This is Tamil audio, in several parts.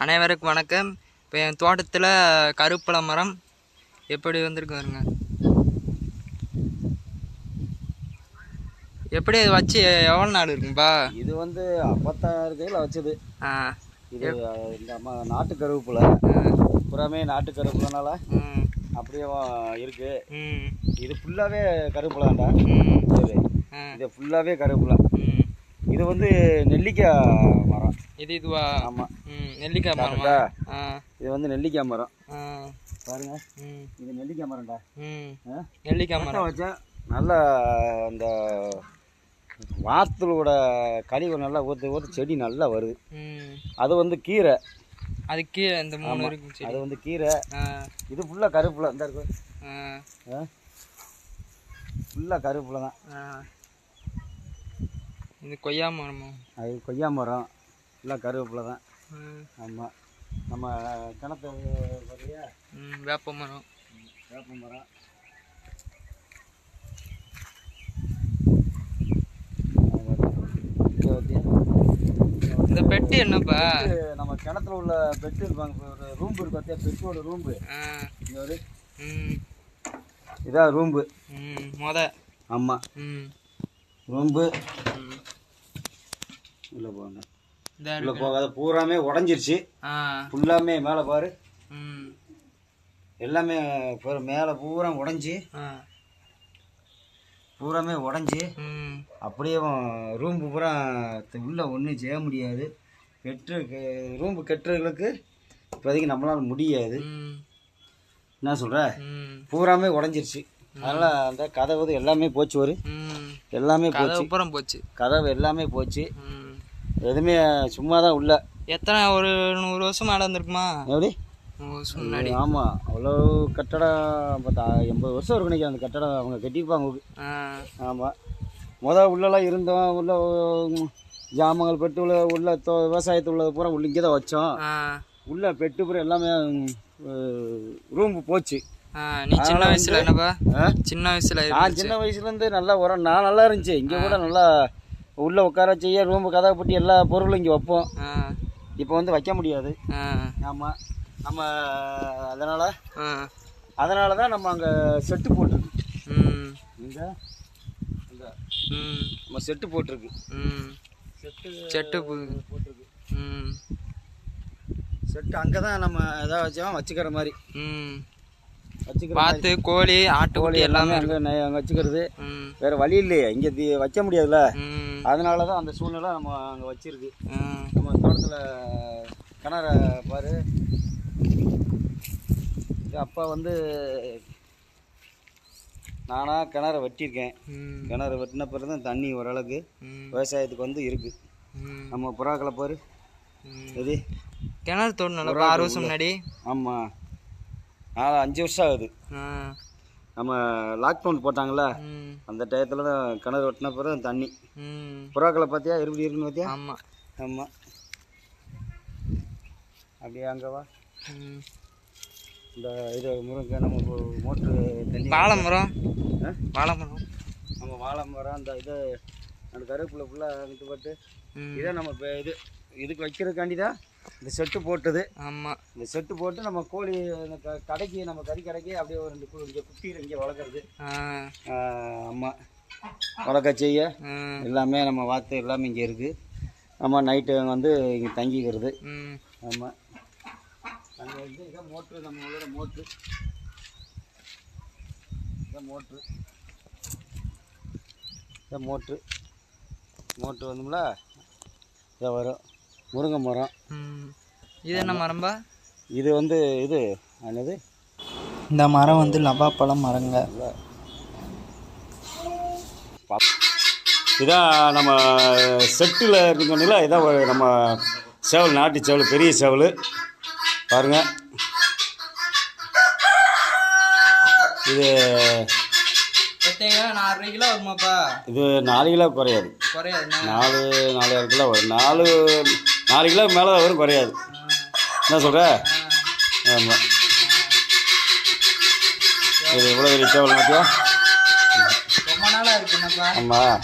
அனைவருக்கும் வணக்கம். இப்போ என் தோட்டத்தில் கருப்பழ மரம் எப்படி வந்திருக்கு பாருங்க. எப்படி வச்சு எவ்வளோ நாள் இருக்கும்பா? இது வந்து 56 கையில் வச்சது. இது இந்த நாட்டு கருவேப்பிலை புறாமே நாட்டு கருவேப்பிலைனால அப்படியே இருக்கு. இது ஃபுல்லாகவே கருவேப்பிலாண்டா. இது ஃபுல்லாகவே கருவேப்பிலை. இது வந்து நெல்லிக்காய் மரம். இதுவா? ஆமாம், நெல்லிக்காய் மரம். இது வந்து நெல்லிக்காய் மரம் பாருங்க. இது நெல்லிக்காய் மரம்டா. நெல்லிக்காய் மரம் வச்சா நல்லா இந்த வாத்தலோட கழிவு நல்லா ஊற்று செடி நல்லா வருது. அது வந்து கீரை. அது கீரை இந்த 3 இருக்கு. அது வந்து கீரை. இது ஃபுல்லாக கருவேப்பிலை இந்த இருக்கு. ஃபுல்லாக கருவேப்பிலை தான். இது கொய்யா மரமா? அது கொய்யா மரம் ஃபுல்லாக கருவேப்பிலை தான். ஆமாம், நம்ம கிணத்து பார்த்தியா? வேப்ப மரம். வேப்ப மரம். இந்த பெட்டு என்னப்பா? நம்ம கிணத்துல உள்ள பெட்டு இருப்பாங்க, ஒரு ரூம்பு இருக்கு பார்த்தியா? பெட்டோட ரூம்பு. இதான் ரூம்பு ஆமாம், ரூம்பு. உள்ள போங்க. உள்ள போகாத பூராமே உடஞ்சிருச்சு. ஃபுல்லாமே மேலே பாரு, எல்லாமே மேலே பூரா உடஞ்சி பூராமே உடஞ்சி அப்படியே ரூம்பு பூரா உள்ள ஒன்றும் செய்ய முடியாது. ரூம்பு கட்டுறதுக்கு இப்போதைக்கு நம்மளால முடியாது. என்ன சொல்கிற? பூராமே உடஞ்சிருச்சு. அதனால் அந்த கதவு எல்லாமே போச்சு. எல்லாமே போச்சு. கதவு எல்லாமே போச்சு. எதுவுமே சும்மா தான் உள்ள. எத்தனை ஒரு 100 வருஷம் மேலே இருந்திருக்குமா? எப்படி? முன்னாடி. ஆமாம், அவ்வளோ கட்டடம் 80 வருஷம் இருக்கு நினைக்கிறேன். அந்த கட்டடம் அவங்க கட்டியிருப்பாங்க. ஆமாம், உள்ளெல்லாம் இருந்தோம். உள்ள ஜாமங்கள் பெட்டு உள்ள விவசாயத்து உள்ளது பூரா உள்ள இங்கே தான் வச்சோம். உள்ள பெட்டு பூரா எல்லாமே ரூம்பு போச்சு. நீ சின்ன வயசுல என்னப்பா? சின்ன வயசுல நான் சின்ன வயசுலேருந்து நல்லா நான் நல்லா இருந்துச்சு. இங்கே கூட நல்லா உள்ளே உட்கார செய்ய ரூம்பு கதவை பட்டி எல்லா பொருளும் இங்கே வைப்போம். இப்போ வந்து வைக்க முடியாது. ஆமாம், நம்ம அதனால தான் நம்ம அங்கே செட்டு போட்டிருக்கு. இங்கே நம்ம செட்டு போட்டிருக்கு. செட்டு போட்டிருக்கு. செட்டு அங்கே தான் நம்ம எதாவது வச்சோம் வச்சுக்கிற மாதிரி. வாத்து, கோழி, ஆட்டுக்கோழி எல்லாமே அங்கே வச்சுக்கிறது. வேற வழி இல்லையே, இங்கே வைக்க முடியாதுல்ல. அதனால தான் அந்த சூழ்நிலை நம்ம அங்கே வச்சிருக்கு. நம்ம தோட்டத்தில் கிணற பாரு. அப்பா வந்து நானாக கிணறு வெட்டியிருக்கேன். கிணறு வெட்டின பிறகு தான் தண்ணி ஓரளவுக்கு விவசாயத்துக்கு வந்து இருக்குது. நம்ம புறாக்களை பாரு. எது கிணறு தோண்டினால 6 வருஷம் முன்னாடி. ஆமாம், 5 வருஷம் ஆகுது. நம்ம லாக்டவுன் போட்டாங்களா, அந்த டயத்தில் தான் கிணறு வெட்டின பிறகு தண்ணி. புறாக்களை பார்த்தியா எப்படி இருக்குன்னு பார்த்தியா? ஆமாம் ஆமாம், அப்படியே அங்கேவா இந்த இது முருங்கை நம்ம மோட்ரு தண்ணி. வாழை மரம். நம்ம வாழை மரம் அந்த இது அந்த கருவேப்பிலை ஃபுல்லாக விட்டுப்பட்டு இதை நம்ம இதுக்கு வைக்கிறதுக்காண்டி தான் இந்த செட்டு போட்டது. ஆமாம், இந்த செட்டு போட்டு நம்ம கோழி கடைக்கு நம்ம கறி கடைக்கு அப்படியே ஒரு 2 இங்கே குட்டியில் இங்கே வளர்க்குறது. ஆமாம், வளர்க்க செய்ய எல்லாமே நம்ம வாத்து எல்லாமே இங்கே இருக்குது. நம்ம நைட்டு வந்து இங்கே தங்கிக்கிறது. ஆமாம், அங்கே வந்து இதான் மோட்ரு. நம்மளோட மோட்ரு இதான் மோட்ரு வந்தோம்ல இதை வரும். முருங்கை மரம். இது என்ன மரம்பா? இது வந்து இது என்னது? இந்த மரம் வந்து நவாப்பழம் மரங்க. இதான் நம்ம செட்டில் இருக்குன்னு இதான் நம்ம சேவல், நாட்டு சேவல், பெரிய சேவல் பாருங்க. இது 4 கிலோ வருமாப்பா? இது 4 கிலோ குறையாது. 4 கிலோ வரும். 4 கிலோ மேலே தான் வரும், குறையாது. என்ன சொல்கிற? ஆமாம், இது எவ்வளோ பெரிய சேவல் மாட்டியா? ரொம்ப நாளாக இருக்குண்ணப்பா. ஆமாம்,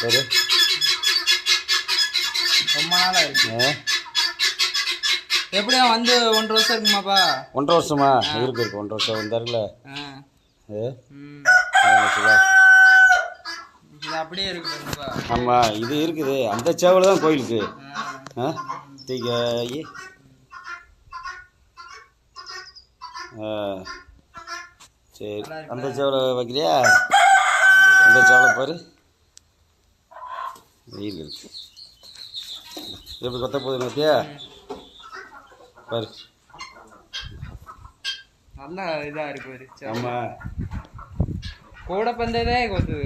சரி, ரொம்ப நாளாக இருக்கு. எப்படியா வந்து 1.5 வருஷம் இருக்குமாப்பா? 1.5 வருஷமா இருக்கு 1.5 வருஷம் வந்தாருல. இது அப்படியே இருக்குப்பா. ஆமாம், இது இருக்குது. அந்த சேவல் தான் கோயிலுக்கு. தீக்காயி சரி, அந்த சேவலை வைக்கிறியா? இந்த சேவலை பாரு, வெயில் இருக்கு. எப்படி கொத்த போகுது பார்த்தியா? பாரு, நல்லா இதாக இருக்கு. ஆமாம், கூட பந்ததே கொத்து.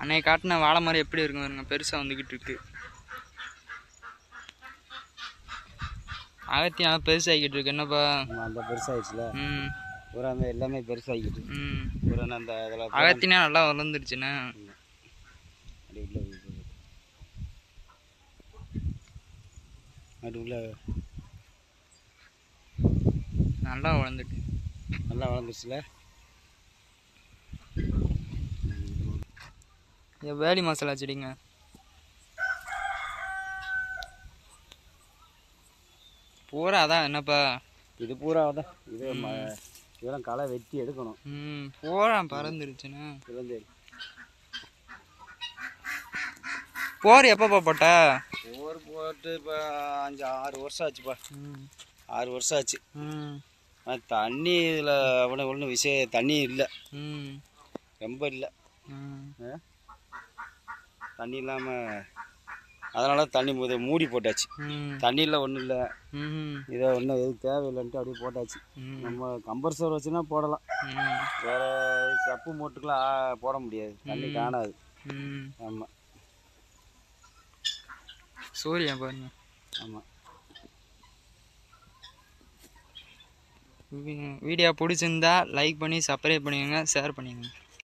அன்னைக்கு காட்டின வாழை மரம் எப்படி இருக்கும் பாருங்க, பெருசாக வந்துக்கிட்டு இருக்கு. அகத்தியம் பெருசாகிக்கிட்டு இருக்கு. என்னப்பா அந்த பெருசாகிடுச்சுல. பூரா அந்த எல்லாமே பெருசாகிக்கிட்டு. பூரா அந்த இதெல்லாம் அகத்தினா நல்லா வளர்ந்துருச்சுண்ணே. அது உள்ள நல்லா வளர்ந்துட்டு, நல்லா வளர்ந்துருச்சுல. வேலி மசாலா செடிங்க. பூரா அதான். என்னப்பா இது பூரா அதான். இது இதெல்லாம் களை வெட்டி எடுக்கணும். பூரா பறந்துருச்சுண்ணா. போர் எப்பப்பா போட்ட? போர் போட்டு இப்போ 5-6 வருஷம் ஆச்சுப்பா. 6 வருஷம் ஆச்சு. தண்ணி இதில் அவனை ஒன்றும் விஷயம், தண்ணி இல்லை, ரொம்ப இல்லை. தண்ணி இல்லாமல் அதனால தண்ணி மூடி போட்டாச்சு. தண்ணியில் ஒன்றும் இல்லை, இதை ஒன்றும் எதுவும் தேவையில்லைன்ட்டு அப்படியே போட்டாச்சு. நம்ம கம்பர்சர் வச்சுன்னா போடலாம், வேறு சப்பு மூட்டுக்கெலாம் போட முடியாது, தண்ணி காணாது. ஆமாம், சூரியா பாருங்க. ஆமாம். வீடியோ பிடிச்சிருந்தா லைக் பண்ணி சப்ஸ்கிரைப் பண்ணிக்கோங்க, ஷேர் பண்ணிக்கோங்க.